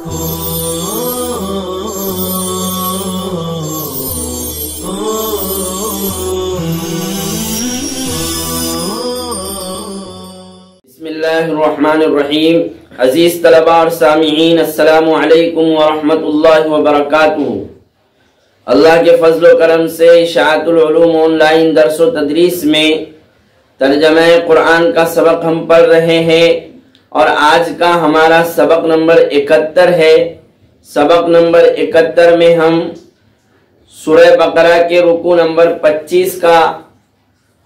بسم اللہ الرحمن الرحیم۔ عزیز طلباء اور سامعین، السلام علیکم ورحمۃ اللہ وبرکاتہ۔ اللہ کے فضل و کرم سے اشاعت العلوم آن لائن درس و تدریس میں ترجمہ قرآن کا سبق ہم پڑھ رہے ہیں، اور آج کا ہمارا سبق نمبر 71 ہے۔ سبق نمبر 71 میں ہم سورہ بقرہ کے رکوع نمبر 25 کا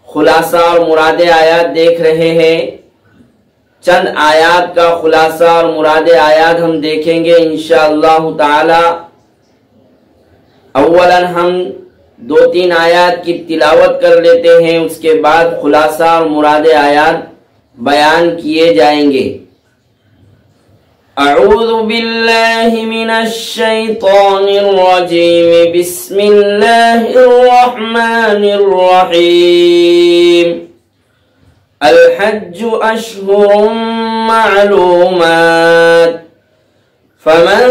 خلاصہ اور مراد آیات دیکھ رہے ہیں۔ چند آیات کا خلاصہ اور مراد آیات ہم دیکھیں گے انشاءاللہ تعالی۔ اولا ہم 2-3 آیات کی تلاوت کر لیتے ہیں، اس کے بعد خلاصہ اور مراد آیات بیان کیے جائیں گے۔ اعوذ باللہ من الشیطان الرجیم، بسم اللہ الرحمن الرحیم۔ الحج اشہر معلومات، فمن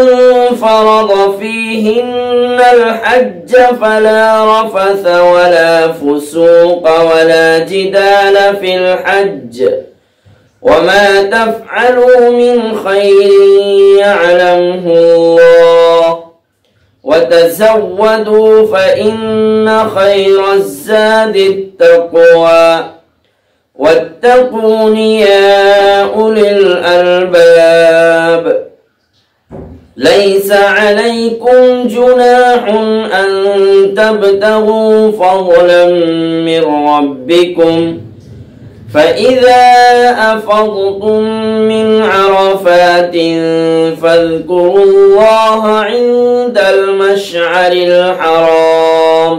فرض فيهن الحج فلا رفث ولا فسوق ولا جدال في الحج، وما تفعلوا من خير يعلمه الله، وتزودوا فإن خير الزاد التقوى، واتقون يا أولي الألباب۔ ليس عليكم جناح أن تبتغوا فضلا من ربكم، فإذا أفضتم من عرفات فاذكروا الله عند المشعر الحرام،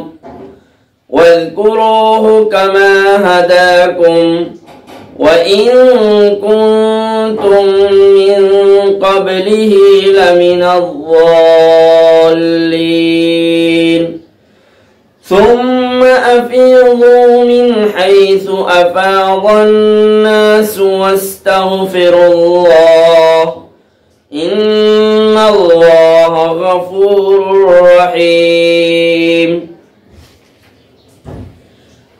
واذكروه كما هداكم وإن كنتم من قبله لمن الضالين، ثم أفيضوا من حيث أفاض الناس واستغفروا الله، إن الله غفور رحيم۔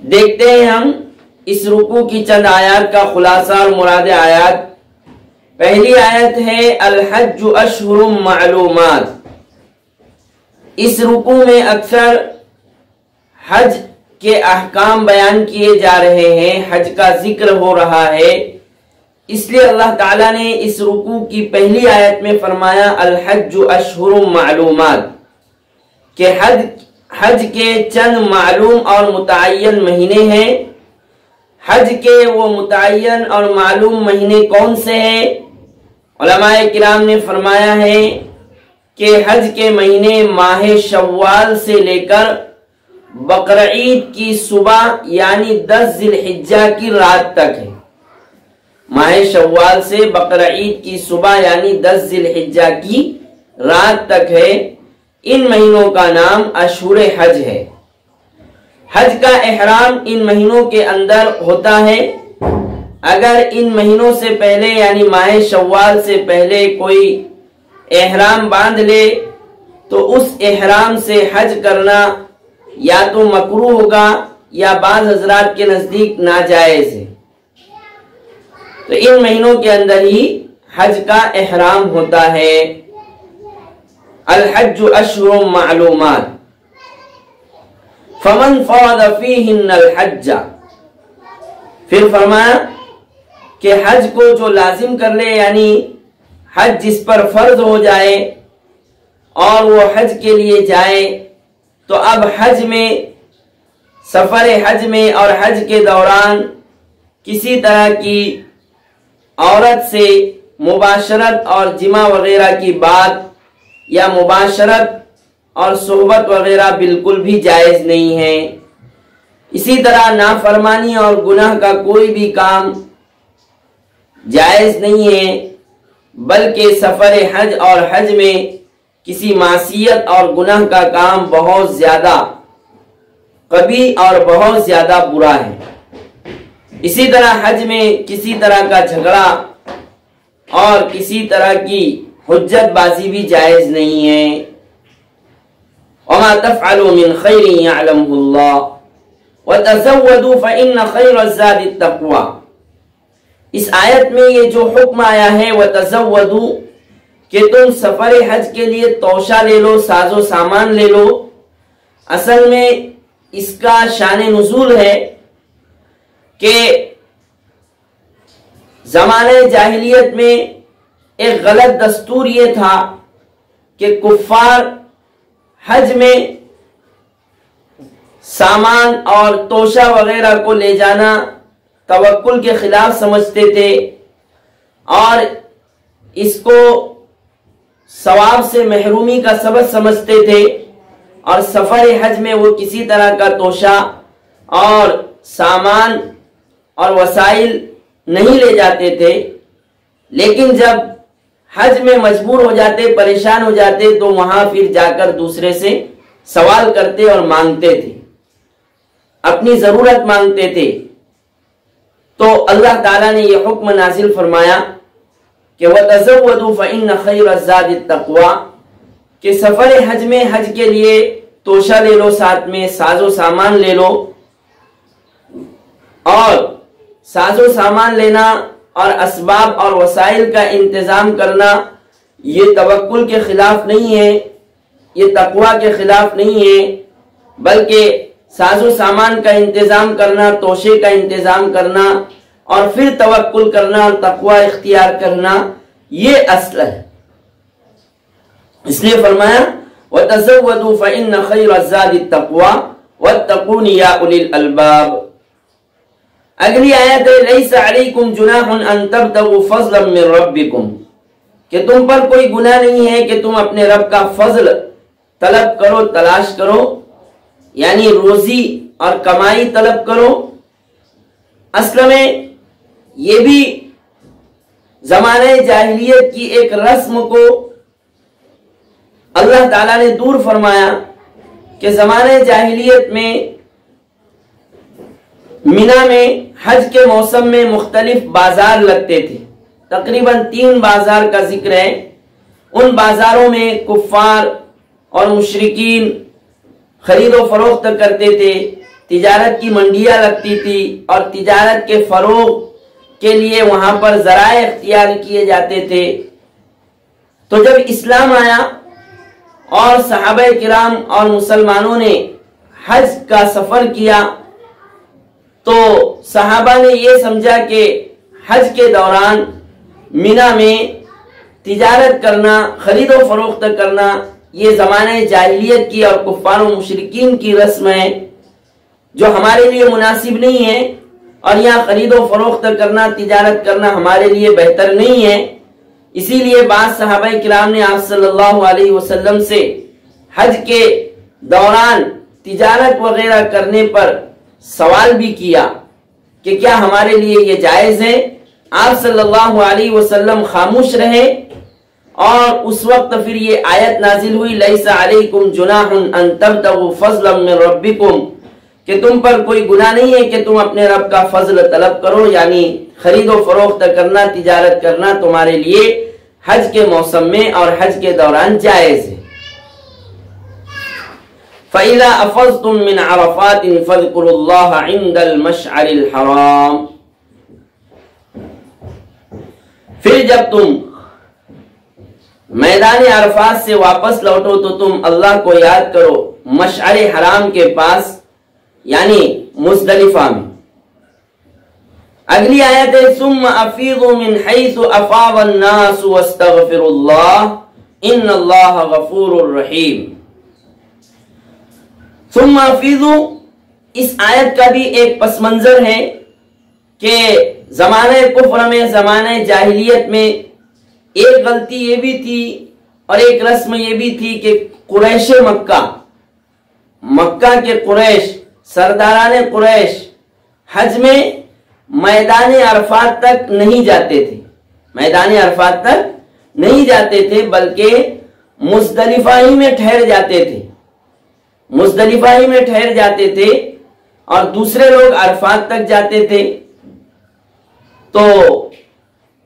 دیکھتے ہیں ہم اس رکوع کی چند آیات کا خلاصہ اور مراد آیات۔ پہلی آیت ہے الحج اشہر معلومات۔ اس رکوع میں اکثر حج کے احکام بیان کیے جا رہے ہیں، حج کا ذکر ہو رہا ہے، اس لیے اللہ تعالیٰ نے اس رکوع کی پہلی آیت میں فرمایا الحج اشہر معلومات، کہ حج کے چند معلوم اور متعین مہینے ہیں۔ حج کے وہ متعین اور معلوم مہینے کون سے ہیں؟ علماء کرام نے فرمایا ہے کہ حج کے مہینے ماہ شوال سے لے کر بقرعید کی صبح یعنی 10 ذی الحجہ کی رات تک ہے۔ ماہ شوال سے بقرعید کی صبح یعنی 10 ذی الحجہ کی رات تک ہے۔ ان مہینوں کا نام اشہر حج ہے۔ حج کا احرام ان مہینوں کے اندر ہوتا ہے۔ اگر ان مہینوں سے پہلے یعنی ماہ شوال سے پہلے کوئی احرام باندھ لے تو اس احرام سے حج کرنا یا تو مکروہ ہوگا یا بعض حضرات کے نزدیک ناجائز ہے۔ تو ان مہینوں کے اندر ہی حج کا احرام ہوتا ہے۔ الحج اشہر معلومات، فمن فرض فیہن الحج، پھر فرمایا کہ حج کو جو لازم کر لے یعنی حج جس پر فرض ہو جائے اور وہ حج کے لیے جائے، تو اب حج میں، سفر حج میں اور حج کے دوران کسی طرح کی عورت سے مباشرت اور جماع وغیرہ کی بات یا مباشرت اور صحبت وغیرہ بالکل بھی جائز نہیں ہے۔ اسی طرح نافرمانی اور گناہ کا کوئی بھی کام جائز نہیں ہے، بلکہ سفر حج اور حج میں کسی معصیت اور گناہ کا کام بہت زیادہ قبیح اور بہت زیادہ برا ہے۔ اسی طرح حج میں کسی طرح کا جھگڑا اور کسی طرح کی حجت بازی بھی جائز نہیں ہے۔ وما تفعلوا من خیر یعلمہ اللہ وتزودوا فإن خیر الزاد التقوی۔ اس آیت میں یہ جو حکم آیا ہے وتزودوا کہ تم سفر حج کے لیے توشہ لے لو، ساز و سامان لے لو، اصل میں اس کا شان نزول ہے کہ زمانہ جاہلیت میں ایک غلط دستور یہ تھا کہ کفار حج میں سامان اور توشہ وغیرہ کو لے جانا توکل کے خلاف سمجھتے تھے اور اس کو ثواب سے محرومی کا سبب سمجھتے تھے، اور سفر حج میں وہ کسی طرح کا توشہ اور سامان اور وسائل نہیں لے جاتے تھے۔ لیکن جب حج میں مجبور ہو جاتے، پریشان ہو جاتے، تو وہاں پھر جا کر دوسرے سے سوال کرتے اور مانگتے تھے، اپنی ضرورت مانگتے تھے۔ تو اللہ تعالیٰ نے یہ حکم نازل فرمایا کہ وَتَزَوَّدُوا فَإِنَّ خَيْرَ الزَّادِ التَّقْوَى، کہ سفر حج میں حج کے لیے توشہ لے لو، ساتھ میں ساز و سامان لے لو، اور ساز و سامان لینا اور اسباب اور وسائل کا انتظام کرنا یہ توکل کے خلاف نہیں ہے، یہ تقوی کے خلاف نہیں ہے، بلکہ ساز و سامان کا انتظام کرنا، توشے کا انتظام کرنا اور پھر توکل کرنا اور تقوی اختیار کرنا یہ اصل ہے۔ اس لیے فرمایا وَتَزَوَّدُوا فَإِنَّ خَيْرَ الزَّادِ التَّقْوَى وَاتَّقُونِ يَا أُولِي الْأَلْبَابِ۔ اگلی آیت ہے لَيْسَ عَلَيْكُمْ جُنَاحٌ أَن تَبْتَغُوا فَضْلًا مِّن رَبِّكُمْ، کہ تم پر کوئی گناہ نہیں ہے کہ تم اپنے رب کا فضل طلب کرو، تلاش کرو، یعنی روزی اور کمائی طلب کرو۔ اصل میں یہ بھی زمانہ جاہلیت کی ایک رسم کو اللہ تعالیٰ نے دور فرمایا کہ زمانہ جاہلیت میں مینا میں حج کے موسم میں مختلف بازار لگتے تھے، تقریباً 3 بازار کا ذکر ہے۔ ان بازاروں میں کفار اور مشرکین خرید و فروخت کرتے تھے، تجارت کی منڈیاں لگتی تھی اور تجارت کے فروغ کے لیے وہاں پر ذرائع اختیار کیے جاتے تھے۔ تو جب اسلام آیا اور صحابہ کرام اور مسلمانوں نے حج کا سفر کیا تو صحابہ نے یہ سمجھا کہ حج کے دوران مینا میں تجارت کرنا، خرید و فروخت کرنا یہ زمانہ جاہلیت کی اور کفار و مشرکین کی رسم ہے جو ہمارے لیے مناسب نہیں ہے، اور یہاں خرید و فروخت کرنا، تجارت کرنا ہمارے لیے بہتر نہیں ہے۔ اسی لیے بعض صحابہ کرام نے آپ صلی اللہ علیہ وسلم سے حج کے دوران تجارت وغیرہ کرنے پر سوال بھی کیا کہ کیا ہمارے لیے یہ جائز ہے۔ آپ صلی اللہ علیہ وسلم خاموش رہے، اور اس وقت پھر یہ آیت نازل ہوئی لَيْسَ عَلَيْكُمْ جُنَاحٌ أَن تَبْتَغُوا فَضْلًا مِّن رَبِّكُمْ، کہ تم پر کوئی گناہ نہیں ہے کہ تم اپنے رب کا فضل طلب کرو، یعنی خرید و فروخت کرنا، تجارت کرنا تمہارے لیے حج کے موسم میں اور حج کے دوران جائز ہے۔ فَإِذَا أَفَضْتُم مِّنْ عَرَفَاتٍ فَاذْكُرُوا اللَّهَ عِندَ الْمَشْعَرِ الْحَرَامِ، پھر جب تم میدان عرفات سے واپس لوٹو تو تم اللہ کو یاد کرو مشعر حرام کے پاس، یعنی مزدلفہ میں۔ اگلی آیت ہے ثم افیضوا من حیث افاض الناس واستغفروا اللہ ان اللہ غفور رحیم۔ ثم افیضوا، اس آیت کا بھی ایک پس منظر ہے کہ زمانہ کفر میں، زمانہ جاہلیت میں ایک غلطی یہ بھی تھی اور ایک رسم یہ بھی تھی کہ قریش مکہ کے قریش، سرداران قریش حج میں میدان عرفات تک نہیں جاتے تھے، میدان عرفات تک نہیں جاتے تھے، بلکہ مزدلفہ ہی میں ٹھہر جاتے تھے، مزدلفہ ہی میں ٹھہر جاتے تھے اور دوسرے لوگ عرفات تک جاتے تھے۔ تو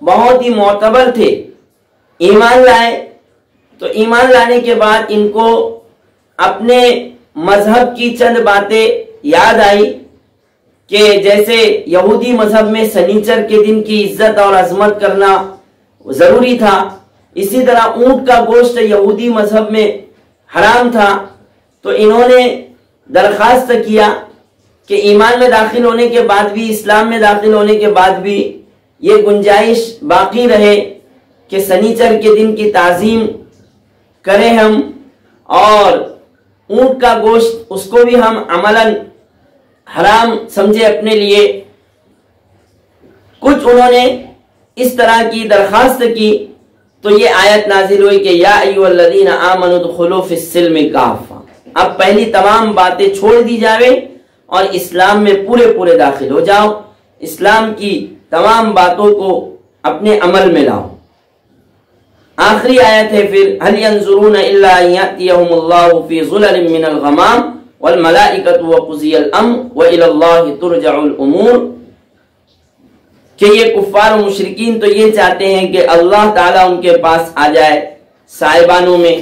بہت ہی معتبر تھے، ایمان لائے، تو ایمان لانے کے بعد ان کو اپنے مذہب کی چند باتیں یاد آئی کہ جیسے یہودی مذہب میں سنیچر کے دن کی عزت اور عظمت کرنا ضروری تھا، اسی طرح اونٹ کا گوشت یہودی مذہب میں حرام تھا، تو انہوں نے درخواست کیا کہ ایمان میں داخل ہونے کے بعد بھی، اسلام میں داخل ہونے کے بعد بھی یہ گنجائش باقی رہے کہ سنیچر کے دن کی تعظیم کریں ہم، اور اونٹ کا گوشت اس کو بھی ہم عملاً حرام سمجھے اپنے لیے۔ کچھ انہوں نے اس طرح کی درخواست کی تو یہ آیت نازل ہوئی کہ یا ایھا الذین آمنوا ادخلوا فی السلم کافہ، اب پہلی تمام باتیں چھوڑ دی جاوے اور اسلام میں پورے داخل ہو جاؤ، اسلام کی تمام باتوں کو اپنے عمل میں لاؤ۔ آخری آیت ہے پھر هل ينظرون الا ان ياتيهم الله في ظلل من الغمام والملائکۃ وقضی الامر والى الله ترجع الامور، کہ یہ کفار و مشرکین تو یہ چاہتے ہیں کہ اللہ تعالیٰ ان کے پاس آ جائے سائبانوں میں،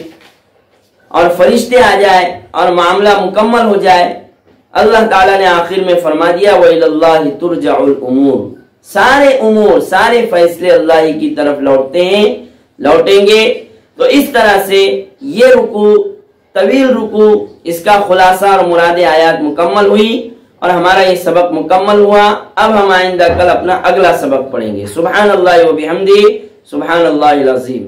اور فرشتے آ جائے اور معاملہ مکمل ہو جائے۔ اللہ تعالیٰ نے آخر میں فرما دیا وَإِلَى اللَّهِ تُرْجَعُ الْأُمُورُ، سارے امور، سارے فیصلے اللہ ہی کی طرف لوٹیں گے۔ تو اس طرح سے یہ رکوع، طویل رکوع، اس کا خلاصہ اور مراد آیات مکمل ہوئی اور ہمارا یہ سبق مکمل ہوا۔ اب ہم آئندہ کل اپنا اگلا سبق پڑھیں گے۔ سبحان اللہ و بحمدہ، سبحان اللہ العظیم۔